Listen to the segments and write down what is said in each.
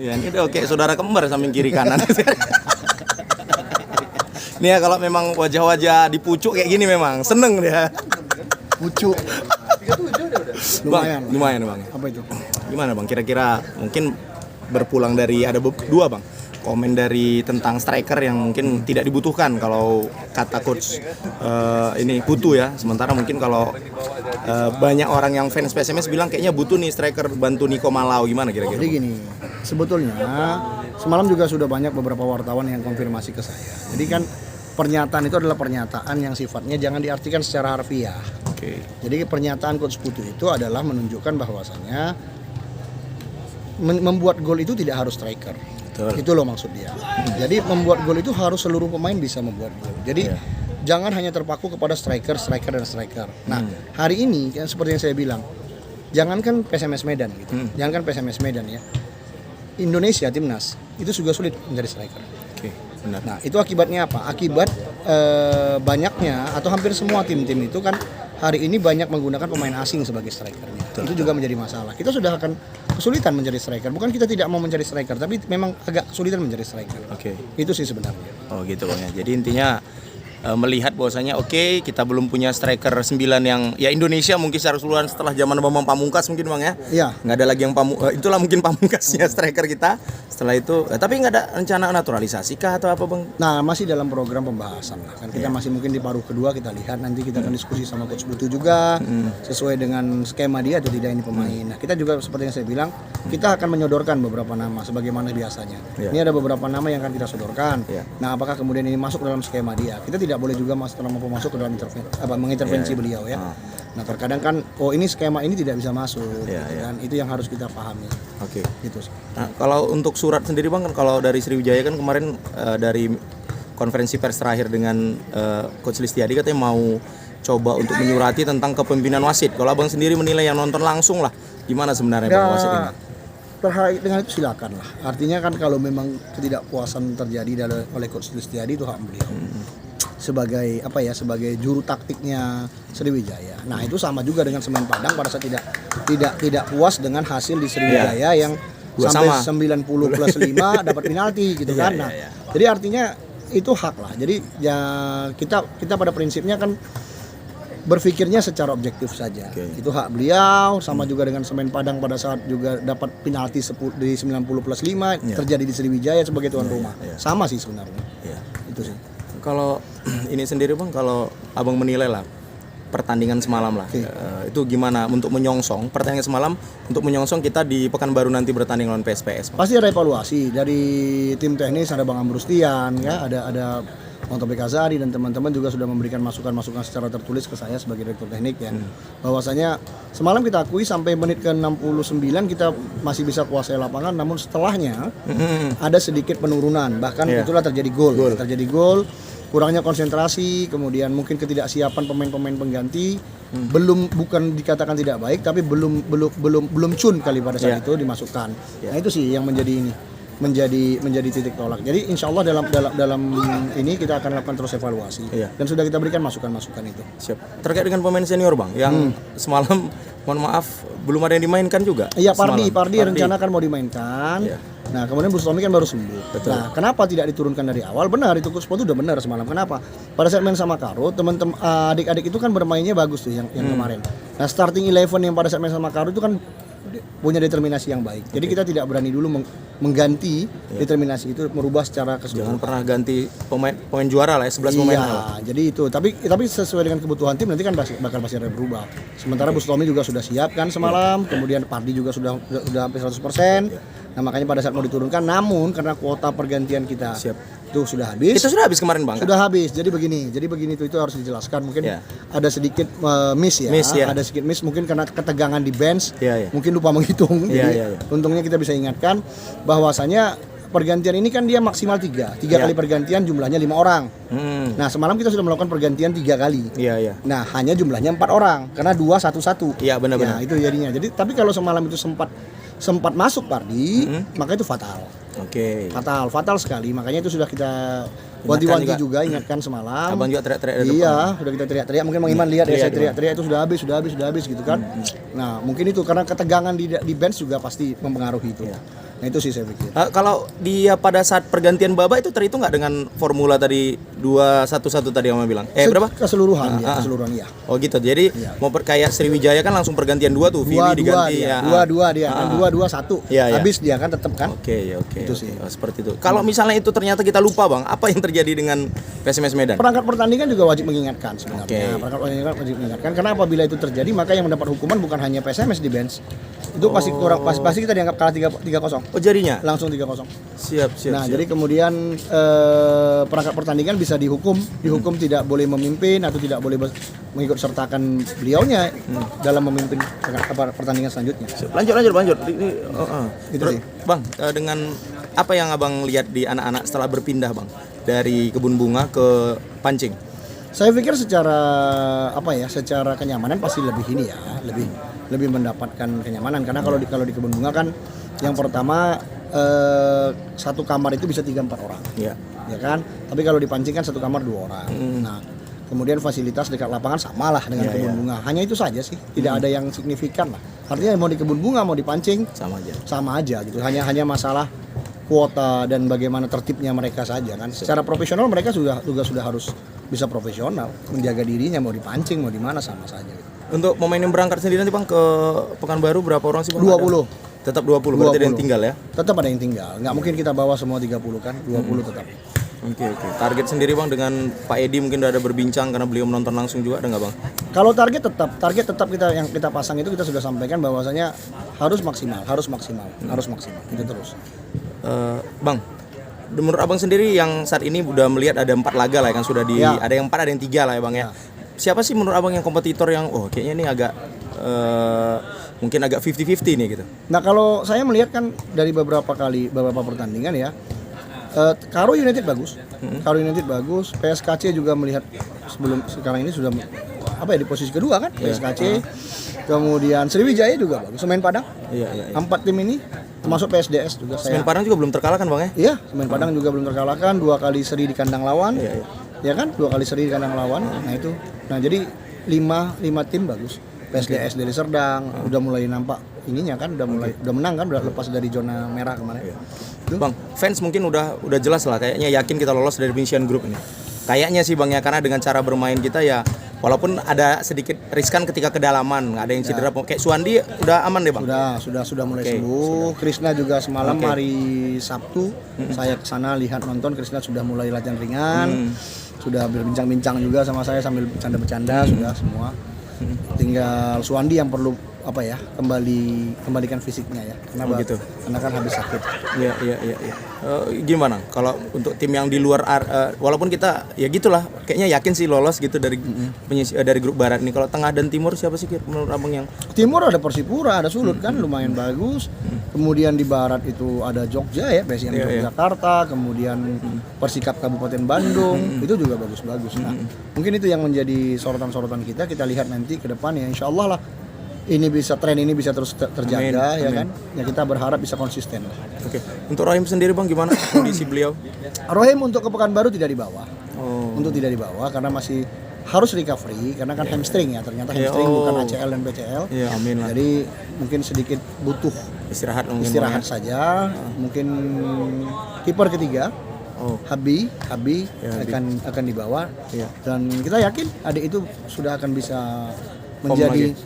Ya, ini udah kayak saudara kembar samping kiri kanan. Nih ya kalau memang wajah-wajah dipucuk kayak gini memang seneng dia. Pucuk. Lumayan bang. Apa itu? Gimana bang? Kira-kira mungkin berpulang dari ada dua bang. Komen dari tentang striker yang mungkin tidak dibutuhkan kalau kata coach ini Putu ya. Sementara mungkin kalau banyak orang yang fans PSMS bilang kayaknya butuh nih striker bantu Niko Malau, gimana kira-kira? Jadi gini, sebetulnya semalam juga sudah banyak beberapa wartawan yang konfirmasi ke saya. Jadi kan pernyataan itu adalah pernyataan yang sifatnya jangan diartikan secara harfiah. Oke. Jadi pernyataan coach Putu itu adalah menunjukkan bahwasannya membuat gol itu tidak harus striker. Betul. Itu loh maksud dia. Jadi membuat gol itu harus seluruh pemain bisa membuat gol. Jadi jangan hanya terpaku kepada striker. Nah, hari ini kan seperti yang saya bilang, jangankan PSMS Medan gitu. Jangankan PSMS Medan ya. Indonesia timnas itu juga sulit menjadi striker. Oke, benar. Nah, itu akibatnya apa? Akibat banyaknya atau hampir semua tim-tim itu kan hari ini banyak menggunakan pemain asing sebagai strikernya. Itu juga menjadi masalah. Kita sudah akan kesulitan menjadi striker. Bukan kita tidak mau mencari striker, tapi memang agak kesulitan mencari striker. Oke. Itu sih sebenarnya. Oh gitu bang ya. Jadi intinya melihat bahwasanya oke, kita belum punya striker 9 yang ya Indonesia mungkin secara keseluruhan setelah zaman Bambang Pamungkas mungkin bang ya. Iya. Nggak ada lagi yang itulah mungkin Pamungkasnya striker kita. Setelah itu tapi nggak ada rencana naturalisasi kah atau apa bang? Nah, masih dalam program pembahasan lah. Kan kita masih mungkin di paruh kedua kita lihat nanti kita akan diskusi sama coach Butu juga sesuai dengan skema dia atau tidak ini pemain. Nah, kita juga seperti yang saya bilang, kita akan menyodorkan beberapa nama sebagaimana biasanya. Ini ada beberapa nama yang akan kita sodorkan. Nah, apakah kemudian ini masuk dalam skema dia? Kita tidak boleh juga masuk ke dalam mengintervensi beliau ya. Nah, terkadang kan ini skema ini tidak bisa masuk gitu kan. Itu yang harus kita pahami. Oke. Gitu sih. Nah, kalau untuk surat sendiri bang, kan kalau dari Sriwijaya kan kemarin dari konferensi pers terakhir dengan Coach Listiadi katanya mau coba untuk menyurati tentang kepemimpinan wasit. Kalau abang sendiri menilai yang nonton langsung lah, gimana sebenarnya bang wasit ini? Terkait dengan itu silakan lah. Artinya kan kalau memang ketidakpuasan terjadi oleh Coach Listiadi itu hak beliau. Sebagai sebagai juru taktiknya Sriwijaya. Nah, itu sama juga dengan Semen Padang pada saat tidak puas dengan hasil di Sriwijaya yang sampai 90 plus 5 dapat penalti gitu kan. Nah, jadi artinya itu hak lah. Jadi ya kita pada prinsipnya kan berpikirnya secara objektif saja. Itu hak beliau, sama juga dengan Semen Padang pada saat juga dapat penalti di 90 plus 5 terjadi di Sriwijaya sebagai tuan rumah. Sama sih sebenarnya. Itu sih. Kalau ini sendiri bang, kalau abang menilai lah pertandingan semalam lah, itu gimana untuk menyongsong pertandingan semalam untuk menyongsong kita di Pekanbaru nanti bertanding lawan PSPS? Pasti ada evaluasi dari tim teknis, ada Bang Amrustian, ya, ada Bang Topik Azari dan teman-teman juga sudah memberikan masukan-masukan secara tertulis ke saya sebagai direktur teknik ya. Bahwasanya semalam kita akui sampai menit ke 69 kita masih bisa kuasai lapangan, namun setelahnya ada sedikit penurunan, bahkan itulah terjadi gol. Kurangnya konsentrasi, kemudian mungkin ketidaksiapan pemain-pemain pengganti, bukan dikatakan tidak baik, tapi belum cun kali pada saat itu dimasukkan. Nah, itu sih yang menjadi titik tolak. Jadi insya Allah dalam ini kita akan lakukan terus evaluasi dan sudah kita berikan masukan-masukan itu. Siap. Terkait dengan pemain senior bang, yang semalam mohon maaf belum ada yang dimainkan juga. Iya, Pardi rencana kan mau dimainkan. Nah, kemudian Bustami kan baru sembuh. Betul. Nah, kenapa tidak diturunkan dari awal? Benar, itu coach Putu udah benar semalam. Kenapa? Pada saat main sama Karo, teman-teman adik-adik itu kan bermainnya bagus tuh yang kemarin. Nah, starting 11 yang pada saat main sama Karo itu kan punya determinasi yang baik. Jadi kita tidak berani dulu mengganti determinasi itu, merubah secara keseluruhan. Jangan pernah ganti pemain juara lah ya, 11 pemain. Iya, jadi itu. Tapi sesuai dengan kebutuhan tim nanti kan bakal pasti ada berubah. Sementara Bustami juga sudah siap kan semalam, kemudian Pardi juga sudah hampir 100%. Nah, makanya pada saat mau diturunkan, namun karena kuota pergantian kita itu sudah habis. Itu sudah habis kemarin bang? Sudah habis. Jadi begini itu harus dijelaskan. Mungkin ada sedikit miss ya. Ada sedikit miss mungkin karena ketegangan di bench. Mungkin lupa menghitung. Untungnya kita bisa ingatkan bahwasanya pergantian ini kan dia maksimal 3 kali pergantian, jumlahnya 5 orang. Nah, semalam kita sudah melakukan pergantian 3 kali. Nah, hanya jumlahnya 4 orang karena 2-1-1. Iya, benar-benar. Nah, itu jadinya. Jadi tapi kalau semalam itu sempat masuk Pardi, maka itu fatal. Fatal sekali. Makanya itu sudah kita wanti-wanti juga ingatkan semalam. Abang juga teriak-teriak. Sudah kita teriak-teriak. Mungkin Bang Iman lihat saya teriak-teriak itu sudah habis gitu kan. Nah, mungkin itu karena ketegangan di bench juga pasti mempengaruhi itu. Nah itu sih saya pikir. Kalau dia pada saat pergantian babak itu terhitung nggak dengan formula tadi 2-1-1 tadi yang bilang? Berapa? Keseluruhan ya, keseluruhan ya. Oh gitu. Jadi mau kayak Sriwijaya kan langsung pergantian 2 tuh, Vivi diganti ya. 2-2 dia kan 2-2-1. Iya. Habis dia kan tetap kan. Oke. Itu sih. Seperti itu. Kalau misalnya itu ternyata kita lupa Bang, apa yang terjadi dengan PSMS Medan? Perangkat pertandingan juga wajib mengingatkan sebenarnya. Oke. Perangkat pertandingan wajib mengingatkan karena apabila itu terjadi maka yang mendapat hukuman bukan hanya PSMS di bench. Itu pasti kurang pasti kita dianggap kalah 3-0. Oh jadinya? Langsung 3-0. Siap. Nah, jadi kemudian perangkat pertandingan bisa dihukum tidak boleh memimpin atau tidak boleh mengikut sertakan beliaunya dalam memimpin pertandingan selanjutnya. Lanjut. Ini, Gitu Terus, sih. Bang, dengan apa yang Abang lihat di anak-anak setelah berpindah Bang dari kebun bunga ke pancing? Saya pikir secara kenyamanan pasti lebih ini ya, lebih mendapatkan kenyamanan karena kalau di kebun bunga kan yang pertama satu kamar itu bisa 3-4 orang. Iya. Ya kan? Tapi kalau dipancing kan satu kamar 2 orang. Nah, kemudian fasilitas dekat lapangan samalah dengan kebun bunga. Hanya itu saja sih, tidak ada yang signifikan lah. Artinya mau di kebun bunga mau dipancing sama aja gitu. Hanya masalah kuota dan bagaimana tertibnya mereka saja kan. Secara profesional mereka juga sudah harus bisa profesional, menjaga dirinya mau dipancing mau di mana sama saja gitu. Untuk pemain yang berangkat sendiri nanti Bang ke Pekanbaru berapa orang sih Bang? 20. Tetap 20, berarti ada yang tinggal ya? Tetap ada yang tinggal. Nggak mungkin kita bawa semua 30 kan, 20 tetap. Oke. Target sendiri Bang dengan Pak Edi mungkin udah ada berbincang karena beliau menonton langsung juga, ada nggak Bang? Kalau target tetap kita pasang itu kita sudah sampaikan bahwasanya harus maksimal. Itu terus. Bang, menurut Abang sendiri yang saat ini udah melihat ada 4 laga lah yang sudah ada yang 4 ada yang 3 lah ya Bang ya. Siapa sih menurut Abang yang kompetitor yang kayaknya ini agak mungkin agak 50-50 nih gitu? Nah kalau saya melihat kan dari beberapa pertandingan ya, Karo United bagus, PSKC juga melihat sekarang ini sudah di posisi kedua kan, PSKC, kemudian Sriwijaya juga bagus, Semen Padang, Iya. 4 tim ini termasuk PSDS juga. Semen Padang juga belum terkalahkan Bang ya? Iya, Semen Padang juga belum terkalahkan, 2 kali seri di kandang lawan, ya kan, 2 kali seri di kandang lawan, nah jadi 5 tim bagus. PSDS dari Serdang udah mulai nampak ininya kan, udah menang kan, udah lepas dari zona merah kemarin. Bang, fans mungkin udah jelas lah kayaknya yakin kita lolos dari Vision Group ini. Kayaknya sih Bang ya, karena dengan cara bermain kita ya walaupun ada sedikit riskan ketika kedalaman, nggak ada yang cedera. Kayak Suwandi udah aman deh Bang. Sudah mulai sembuh. Krishna juga semalam hari Sabtu saya kesana lihat nonton, Krishna sudah mulai latihan ringan. Sudah berbincang-bincang juga sama saya sambil bercanda-bercanda sudah semua. Tinggal Suwandi yang perlu kembalikan fisiknya ya karena kan habis sakit. Iya. Gimana kalau untuk tim yang di luar walaupun kita ya gitulah kayaknya yakin sih lolos gitu dari dari grup barat nih. Kalau tengah dan timur siapa sih menurut Abang yang timur? Ada Persipura, ada Sulut kan lumayan bagus. Kemudian di barat itu ada Jogja ya, PSM Yogyakarta, kemudian Persikap Kabupaten Bandung, itu juga bagus-bagus. Nah, mungkin itu yang menjadi sorotan-sorotan kita lihat nanti ke depan ya, insya Allah lah tren ini bisa terus terjaga. Amin. Ya kan? Ya kita berharap bisa konsisten. Oke. Untuk Rohim sendiri Bang gimana kondisi beliau? Rohim untuk ke Pekanbaru tidak dibawa. Tidak dibawa karena masih harus recovery karena kan hamstring ya, ternyata hamstring bukan ACL dan BCL. Iya, amin lah. Jadi mungkin sedikit butuh istirahat saja. Mungkin kiper ketiga Habi akan dibawa dan kita yakin adik itu sudah akan bisa menjadi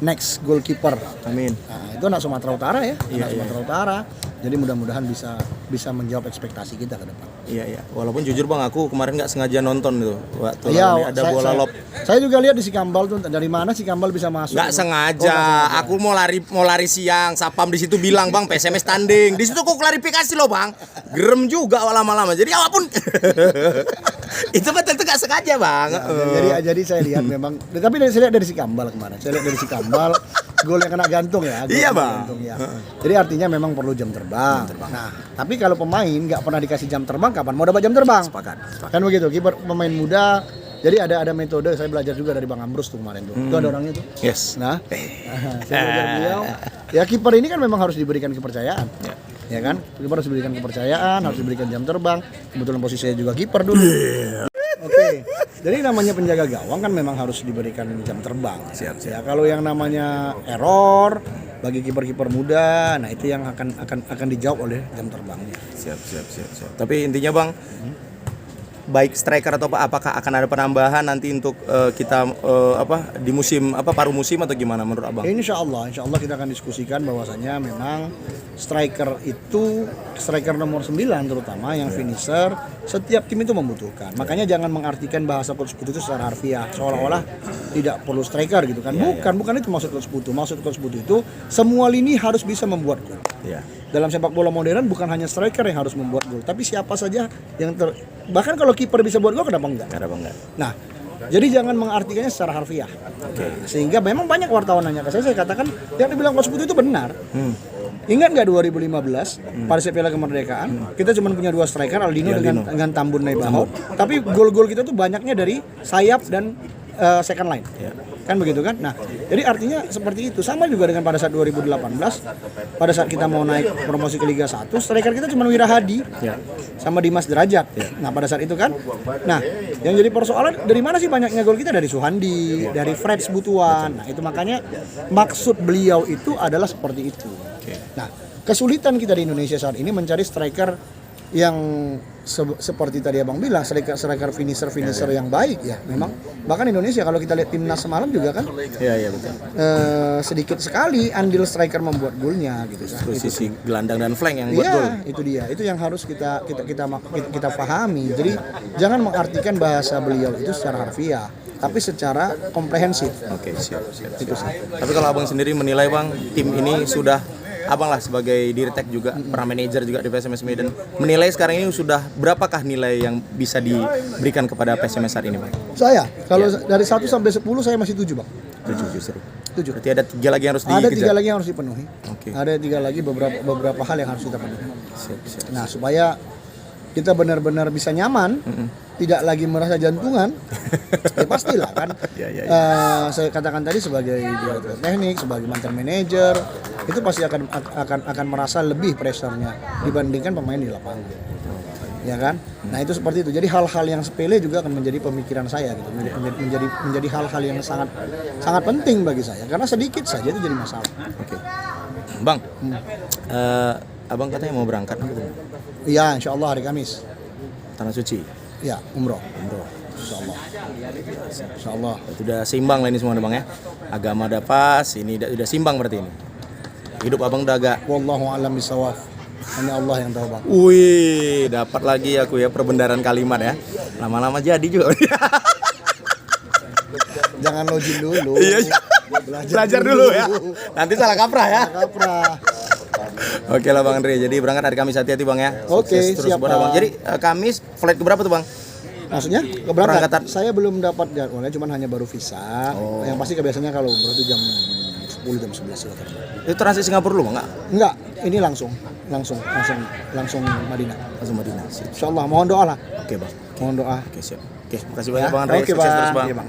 next goalkeeper. Amin. Nah, itu anak Sumatera Utara ya, Sumatera Utara. Jadi mudah-mudahan bisa menjawab ekspektasi kita ke depan. Iya. Walaupun jujur Bang, aku kemarin nggak sengaja nonton itu waktu ada bola lob. Saya juga lihat di Sikambal tuh, dari mana Sikambal bisa masuk? Nggak sengaja. Aku mau lari siang, sapam di situ bilang Bang PSMS tanding. Di situ kok klarifikasi loh Bang. Gerem juga lama-lama. Jadi apapun. Itu kan tentu nggak sengaja Bang. Jadi saya lihat memang. Tapi saya lihat dari Sikambal kemarin. Saya lihat dari Sikambal gol yang kena gantung ya. Iya Bang. Gantung, ya. Jadi artinya memang perlu jam terbang. Nah, tapi kalau pemain nggak pernah dikasih jam terbang, kapan mau dapat jam terbang? Sepakat. Kan begitu. Kiper pemain muda. Jadi ada metode, saya belajar juga dari Bang Ambrus tuh kemarin tuh. Itu ada orangnya tuh. Yes. Nah, saya belajar beliau. Ya kiper ini kan memang harus diberikan kepercayaan. Ya kan? Kiper harus diberikan kepercayaan, harus diberikan jam terbang. Kebetulan posisi saya juga kiper dulu. Oke. Jadi namanya penjaga gawang kan memang harus diberikan jam terbang. Siap. Ya kalau yang namanya error bagi kiper-kiper muda, nah itu yang akan dijawab oleh jam terbangnya. Siap. Tapi intinya Bang, baik striker atau apakah akan ada penambahan nanti untuk kita di musim paruh musim atau gimana menurut Abang? Insya Allah kita akan diskusikan bahwasanya memang striker nomor 9 terutama yang finisher setiap tim itu membutuhkan. Makanya jangan mengartikan bahasa coach Putu itu secara harfiah seolah-olah tidak perlu striker gitu kan. Bukan itu maksud coach Putu. Maksud coach Putu itu semua lini harus bisa membuat gol. Ya. Dalam sepak bola modern bukan hanya striker yang harus membuat gol, tapi siapa saja yang bahkan kalau kiper bisa buat gol kenapa enggak? Nah, jadi jangan mengartikannya secara harfiah. Sehingga memang banyak wartawan nanya ke saya katakan yang dibilang coach Putu itu benar. Ingat nggak 2015 pada Piala Kemerdekaan kita cuma punya 2 striker, Aldino dengan Tambun Naibaho, tapi gol-gol kita tuh banyaknya dari sayap dan second line. Kan begitu kan? Nah, jadi artinya seperti itu. Sama juga dengan pada saat 2018 pada saat kita mau naik promosi ke Liga 1, striker kita cuma Wira Hadi sama Dimas Derajat. Nah, pada saat itu kan. Nah, yang jadi persoalan dari mana sih banyaknya gol kita? Dari Suhandi, dari Freds Butuan. Nah, itu makanya maksud beliau itu adalah seperti itu. Nah, kesulitan kita di Indonesia saat ini mencari striker yang seperti tadi Abang bilang, striker finisher yang baik ya. Memang bahkan Indonesia kalau kita lihat timnas semalam juga kan, betul. Sedikit sekali andil striker membuat golnya gitu. Posisi gelandang dan flank yang buat gol. Itu dia. Itu yang harus kita pahami. Jadi jangan mengartikan bahasa beliau itu secara harfiah, tapi secara komprehensif. Oke, siap. Itu sih. Tapi kalau Abang sendiri menilai Bang, tim ini sudah Abang lah sebagai Dirtek juga, pernah manajer juga di PSMS Medan, menilai sekarang ini sudah berapakah nilai yang bisa diberikan kepada PSMS saat ini Bang? Saya, kalau dari 1 sampai 10 saya masih 7 Bang. 7 justru. 7. Berarti ada 3 lagi yang harus dikejar? Ada 3 lagi yang harus dipenuhi. Oke. Ada 3 lagi beberapa hal yang harus kita penuhi. Siap. Nah, supaya kita benar-benar bisa nyaman, tidak lagi merasa jantungan, ya pastilah kan. Saya katakan tadi sebagai direktur teknik, sebagai mantan manajer, itu pasti akan merasa lebih pressure-nya dibandingkan pemain di lapangan. Ya kan? Nah, itu seperti itu. Jadi hal-hal yang sepele juga akan menjadi pemikiran saya gitu. Menjadi hal-hal yang sangat penting bagi saya karena sedikit saja itu jadi masalah. Oke. Bang. Abang katanya mau berangkat Iya, insya Allah hari Kamis. Tanah Suci. Ya, umroh. Insya Allah. Sudah seimbang lah ini semua Bang ya. Agama udah pas, ini udah seimbang berarti ini. Hidup Abang udah agak. Wallahu a'lam bishawab. Hanya Allah yang tahu Bang. Wih, dapat lagi aku ya perbendaharaan kalimat ya. Lama-lama jadi juga. Jangan login dulu. Iya. Belajar dulu ya. Nanti salah kaprah ya. Oke lah Bang Andre, jadi berangkat hari Kamis, hati-hati Bang ya. Oke, siap Bang. Jadi Kamis flight ke berapa tuh Bang? Maksudnya keberangkatan? Saya belum dapat jadwalnya, cuman hanya baru visa. Yang pasti biasanya kalau berarti jam 10 jam 11 lah. Itu transit Singapura dulu Bang? Enggak, ini langsung Madinah. Langsung Madinah. Insyaallah, mohon doa lah. Oke Bang. Mohon doa. Oke, siap. Oke, makasih banyak Bang Andre. Oke, Sukses terus Bang. Iya, Bang.